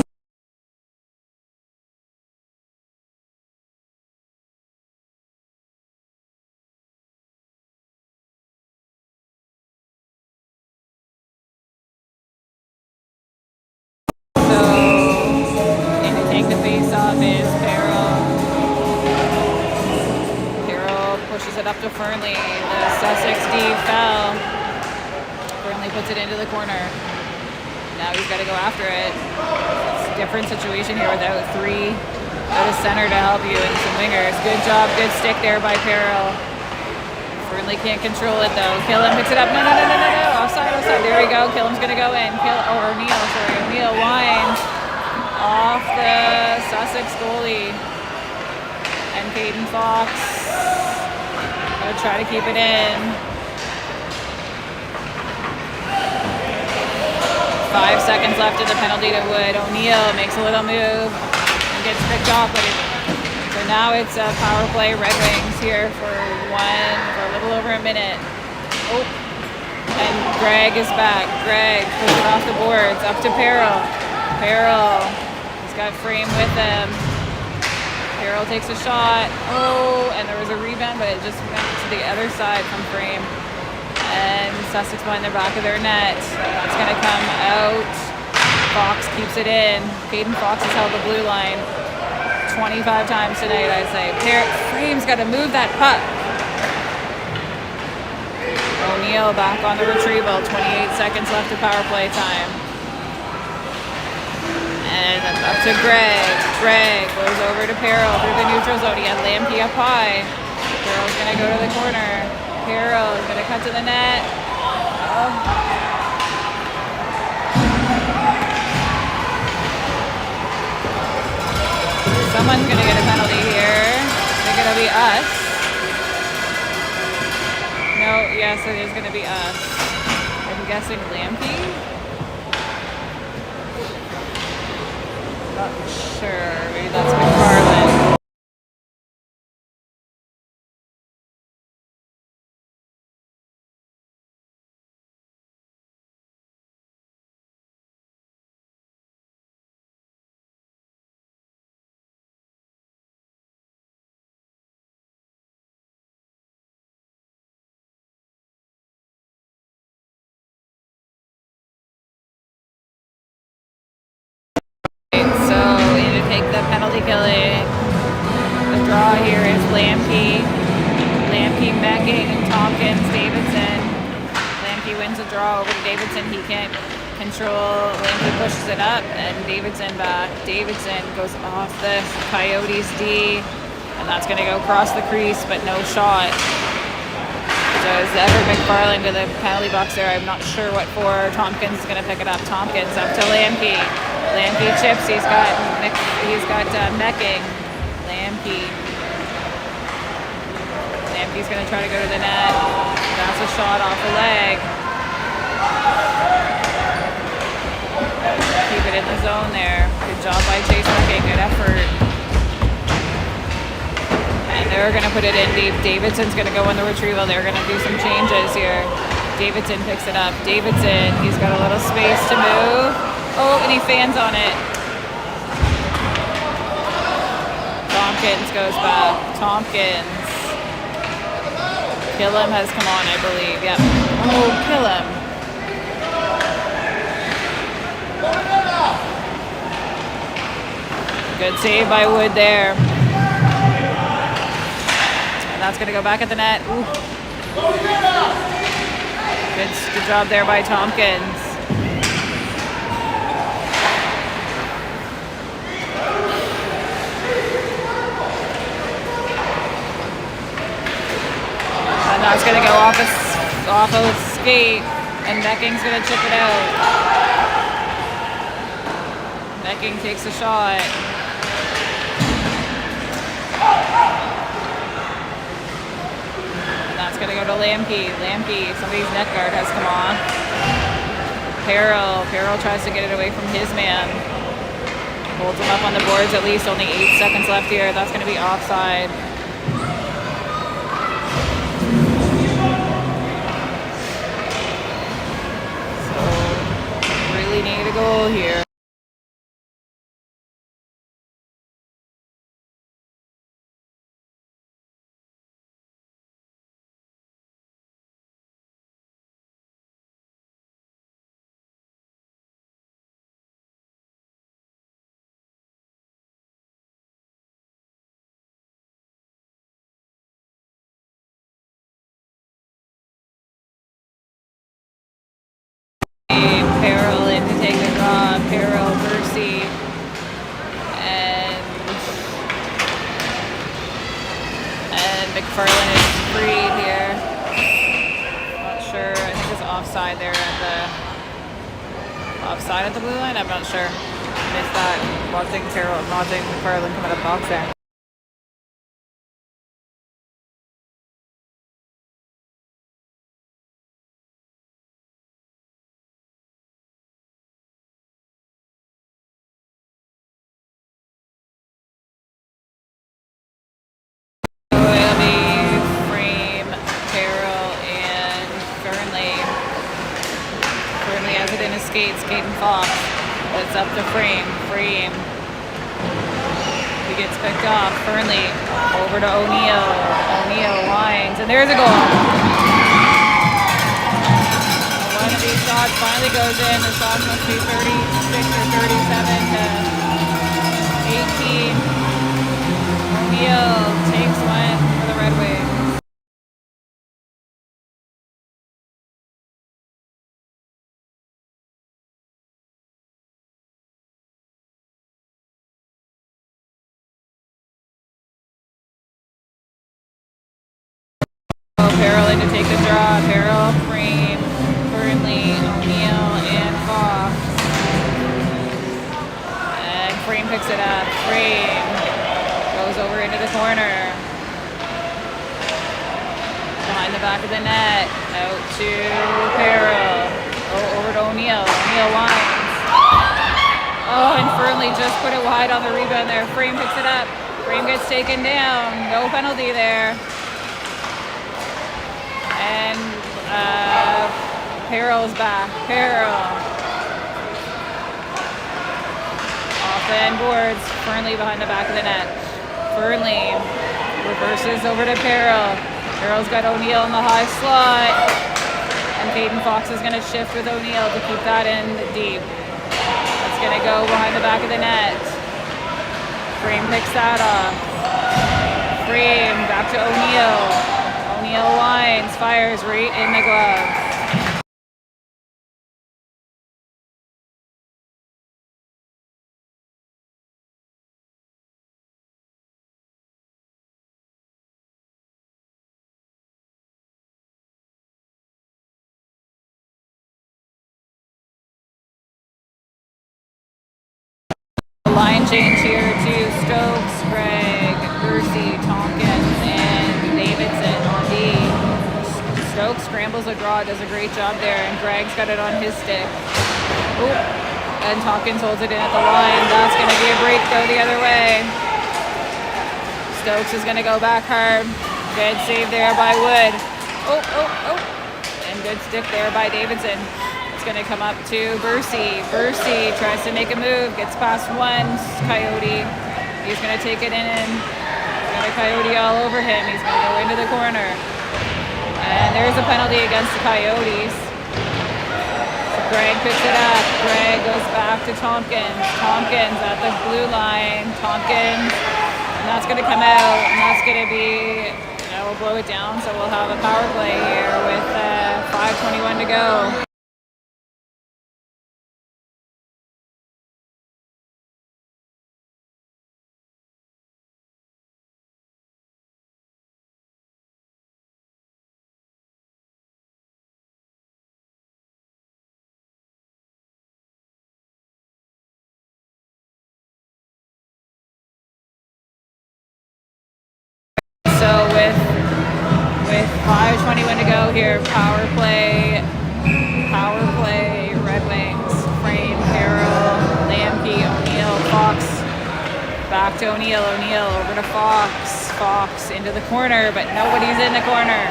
Up to Fernley. The Sussex D fell. Fernley puts it into the corner. Now he's got to go after it. It's a different situation here without 3 out of center to help you and some wingers. Good job, good stick there by Peril. Fernley can't control it though. Killam picks it up. No. Offside. There we go. Killam's going to go in. O'Neill winds off the Sussex goalie. And Caden Fox gonna try to keep it in. 5 seconds left in the penalty to Wood. O'Neill makes a little move and gets picked off. So now it's a power play Red Wings here for a little over a minute. Oh, and Greg is back. Greg puts it off the boards up to Peril. He's got Frame with him. Peril takes a shot. Oh, and there was a rebound, but it just went to the other side from Frame. And Sussex behind the back of their net. It's going to come out. Fox keeps it in. Caden Fox has held the blue line 25 times tonight, I say. Frame's got to move that puck. O'Neill back on the retrieval. 28 seconds left of power play time. And up to Greg. Greg goes over to Peril through the neutral zone. He had Lampy up high. Peril's going to go to the corner. Peril is going to cut to the net. Oh. Someone's going to get a penalty here. Is it going to be us? No, yes, it is going to be us. I'm guessing Lampy? Not sure. Maybe that's McFarland. Penalty killing. The draw here is Lampy, Mecking, Tompkins, Davidson. Lampy wins the draw over to Davidson. He can't control. Lampy pushes it up and Davidson back. Davidson goes off the Coyotes D, and that's going to go across the crease, but no shot. So is Everett McFarland to the penalty box there. I'm not sure what for. Tompkins is going to pick it up. Tompkins up to Lampy. Lampy chips. He's got Mecking. Lampy's going to try to go to the net. That's a shot off the leg. Keep it in the zone there. Good job by Chase Mecking. Good effort. And they're going to put it in deep. Davidson's going to go on the retrieval. They're going to do some changes here. Davidson picks it up. Davidson, he's got a little space to move. Oh, and he fans on it. Tompkins goes back. Tompkins. Killam has come on, I believe. Yep. Oh, Killam. Good save by Wood there. And that's going to go back at the net. Ooh. Good job there by Tompkins. And that's going to go off of skate, and Mecking's going to chip it out. Mecking takes a shot. And that's going to go to Lampy. Somebody's net guard has come on. Peril tries to get it away from his man. Holds him up on the boards at least. Only 8 seconds left here. That's going to be offside. So, really need a goal here. Peril in to take the draw. Peril, Mercy, and McFarlane is freed here. Not sure. I think it's offside there at the blue line. I'm not sure. Missed that. Watching McFarlane come out of the box there. Skates, Caden Fox. It's up to Frame. He gets picked off. Fernley over to O'Neill. O'Neill lines, and there's a goal. One of these shots finally goes in. The shot must be 36 or 37 to 18. O'Neill takes one for the Redwings. Peril in to take the draw. Peril, Frame, Burnley, O'Neill, and Fox. And Frame picks it up. Frame goes over into the corner. Behind the back of the net. Out to Peril. Over to O'Neill. O'Neill lines. Oh, and Fernley just put it wide on the rebound there. Frame picks it up. Frame gets taken down. No penalty there. And Peril's back. Peril. Off the end boards. Fernley behind the back of the net. Fernley reverses over to Peril. Peril's got O'Neill in the high slot. And Caden Fox is going to shift with O'Neill to keep that in deep. That's going to go behind the back of the net. Frame picks that up. Frame back to O'Neill. O'Neill lines, fires right in the glove. Line change here to Stokes, Greg, Percy, Tompkins, and Davidson on D. Stokes scrambles a draw, does a great job there, and Greg's got it on his stick. Oop. And Tompkins holds it in at the line. That's going to be a break, go the other way. Stokes is going to go back hard. Good save there by Wood. Oh. And good stick there by Davidson. It's going to come up to Bursey. Bursey tries to make a move, gets past one Coyote. He's going to take it in. Got a Coyote all over him. He's going to go into the corner. And there's a penalty against the Coyotes. So Greg picks it up. Greg goes back to Tompkins. Tompkins at the blue line. Tompkins. And that's going to come out. And that's going to be, we'll blow it down. So we'll have a power play here with 5:21 to go. So with 5:21 to go here, power play, Red Wings, Frame, Peril, Lampe, O'Neill, Fox, Back to O'Neill. O'Neill over to Fox. Fox into the corner, but nobody's in the corner.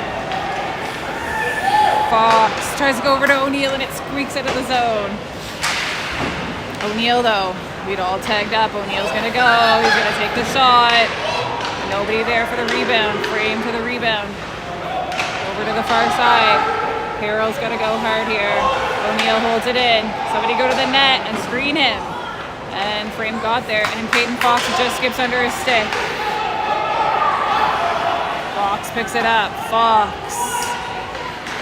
Fox tries to go over to O'Neill and it squeaks out of the zone. O'Neill though, we'd all tagged up. O'Neill's gonna go. He's gonna take the shot. Nobody there for the rebound. Frame to the rebound. Over to the far side. Carroll's gonna go hard here. O'Neill holds it in. Somebody go to the net and screen him. And Frame got there, and Peyton Fox just skips under his stick. Fox picks it up. Fox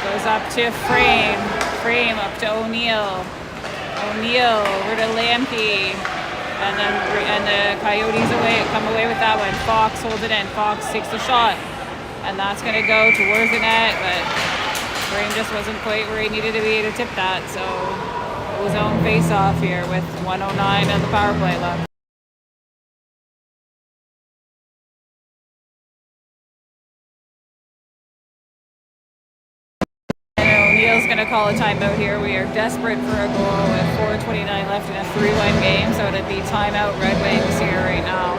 goes up to Frame. Frame up to O'Neill. O'Neill over to Lampy. And the Coyotes come away with that one. Fox holds it in. Fox takes the shot. And that's going to go towards the net, but Frame just wasn't quite where he needed to be to tip that. So his own face-off here with 1:09 on the power play left. O'Neill's going to call a timeout here. We are desperate for a goal with 4:29 left in a 3-1 game, so it'd be timeout Red Wings here right now.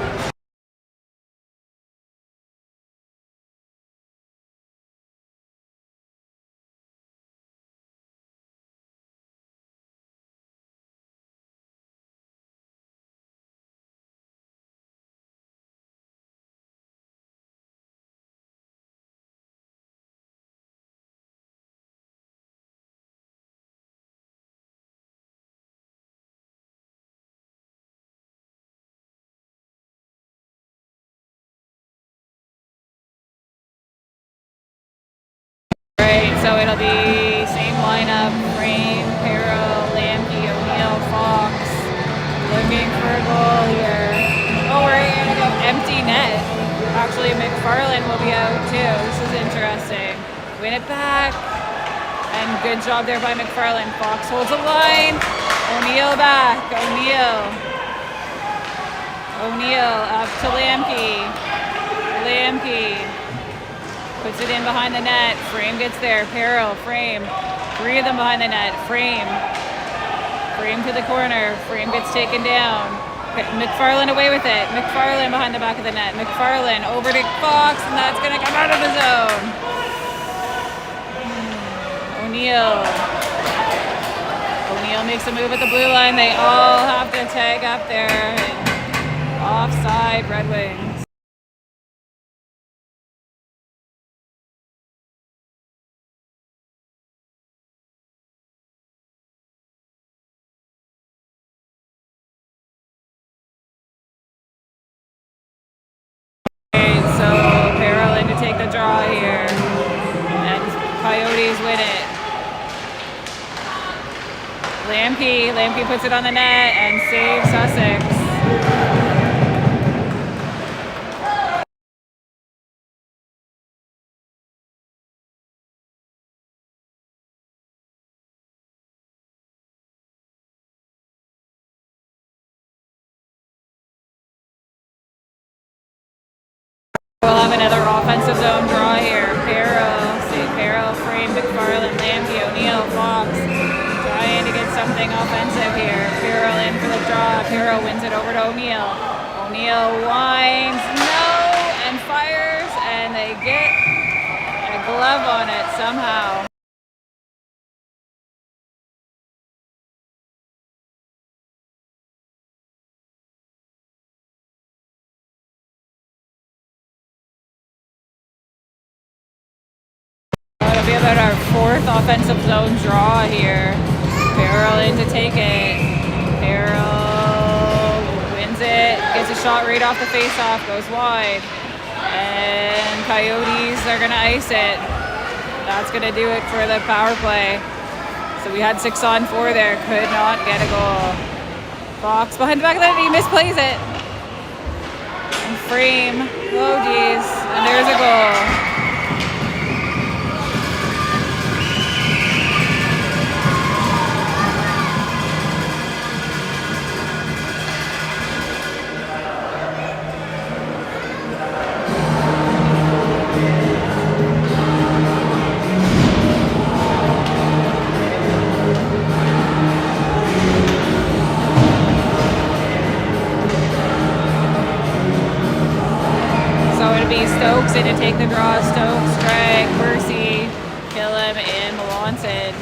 So it'll be same lineup, Frame, Perro, Lampy, O'Neill, Fox. Looking for a goal here. Oh, we're gonna go empty net. Actually, McFarland will be out too. This is interesting. Win it back. And good job there by McFarland. Fox holds a line. O'Neill back. O'Neill up to Lampy. Lampy puts it in behind the net. Frame gets there. Perro, Frame. 3 of them behind the net. Frame to the corner. Frame gets taken down. McFarland away with it. McFarland behind the back of the net. McFarland over to Fox, and that's going to come out of the zone. O'Neill makes a move at the blue line. They all have to tag up there. Offside, Red Wings. Draw here, and Coyotes win it. Lampy puts it on the net and saves Sussex. We'll have another offensive zone draw here. Perro, Frame, McFarland, Lampy, O'Neill, Fox. Trying to get something offensive here. Perro in for the draw. Perro wins it over to O'Neill. O'Neill winds, and fires, and they get a glove on it somehow. It'll be about our 4th offensive zone draw here. Perro in to take it. Perro wins it, gets a shot right off the face-off, goes wide. And Coyotes are going to ice it. That's going to do it for the power play. So we had 6-on-4 there, could not get a goal. Fox behind the back of the net, he misplays it. And Frame, oh geez, and there's a goal. Stokes in to take the draw. Stokes, Greg, Percy, Killam, and Melanson.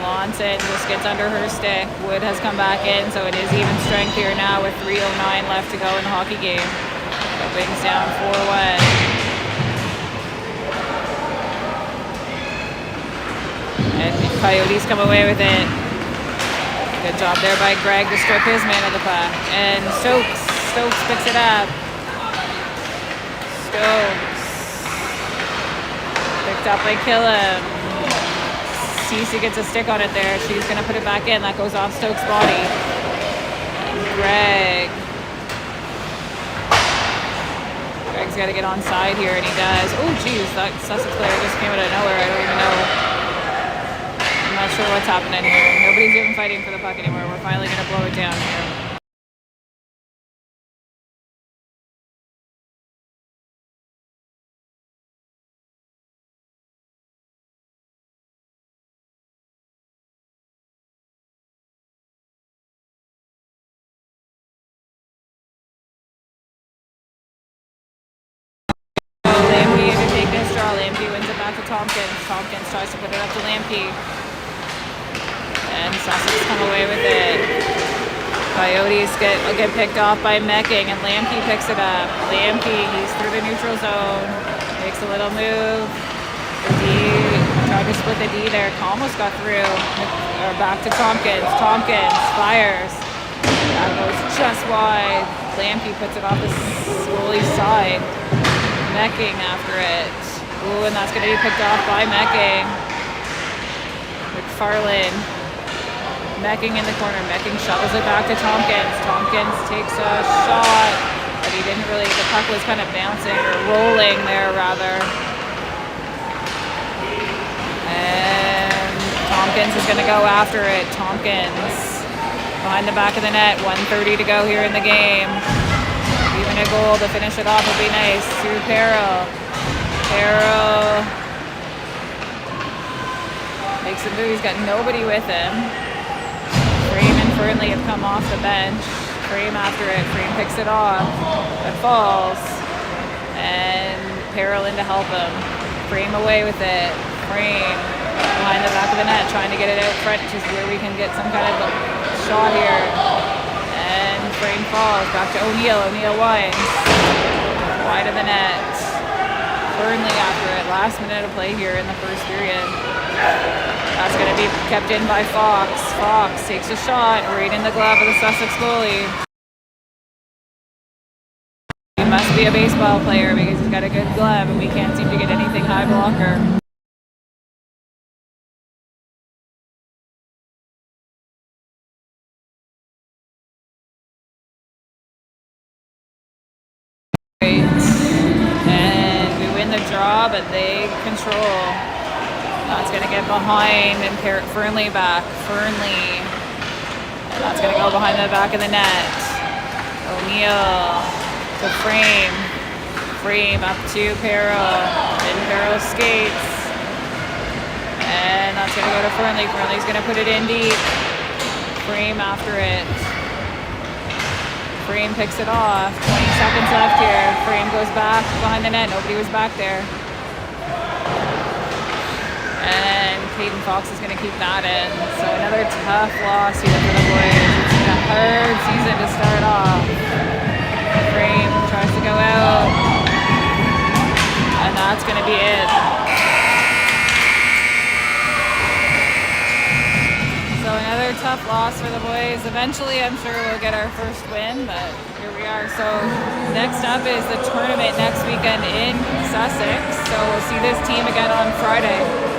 Melanson just gets under her stick. Wood has come back in, so it is even strength here now with 3:09 left to go in the hockey game. Redwings down 4-1. And the Coyotes come away with it. Good job there by Greg to strip his man of the puck. And Stokes picks it up. Stokes. Picked up by Killam. Cece gets a stick on it there. She's going to put it back in. That goes off Stokes' body. And Greg's got to get on side here, and he does. Oh, geez, that Sussex player just came out of nowhere. I don't even know. I'm not sure what's happening here. Nobody's even fighting for the puck anymore. We're finally going to blow it down here. Lampy to take this draw. Lampy wins it back to Tompkins. Tompkins tries to put it up to Lampy. And Sussex come away with it. Coyotes get picked off by Mecking, and Lampy picks it up. Lampy, he's through the neutral zone. Makes a little move. The D, tried to split the D there. Almost got through. Back to Tompkins. Tompkins fires. That goes just wide. Lampy puts it off the goalie's side. Mecking after it. Ooh, and that's going to be picked off by Mecking. McFarlane. Mecking in the corner. Mecking shovels it back to Tompkins. Tompkins takes a shot, but he didn't really, the puck was kind of bouncing or rolling there rather. And Tompkins is going to go after it. Tompkins behind the back of the net. 1:30 to go here in the game. Even a goal to finish it off would be nice. To Perro. Perro makes a move. He's got nobody with him. Frame and Fernley have come off the bench. Frame after it. Frame picks it off. It falls. And Perro in to help him. Frame away with it. Frame behind the back of the net, trying to get it out front, which is where we can get some kind of a shot here. And Frame falls back to O'Neill. O'Neill winds. Wide of the net. Burnley after it. Last minute of play here in the first period. That's going to be kept in by Fox. Fox takes a shot right in the glove of the Sussex goalie. He must be a baseball player because he's got a good glove and we can't seem to get anything high blocker. And we win the draw, but they control. That's going to get behind and Fernley back. Fernley. And that's going to go behind the back of the net. O'Neill to Frame. Frame up to Perro. And Perro skates. And that's going to go to Fernley. Fernley's going to put it in deep. Frame after it. Frame picks it off. 20 seconds left here. Frame goes back behind the net. Nobody was back there. And Peyton Fox is going to keep that in. So another tough loss here for the boys. It's been a hard season to start off. Frame tries to go out. And that's going to be it. So another tough loss for the boys. Eventually, I'm sure we'll get our first win, but here we are. So next up is the tournament next weekend in Sussex. So we'll see this team again on Friday.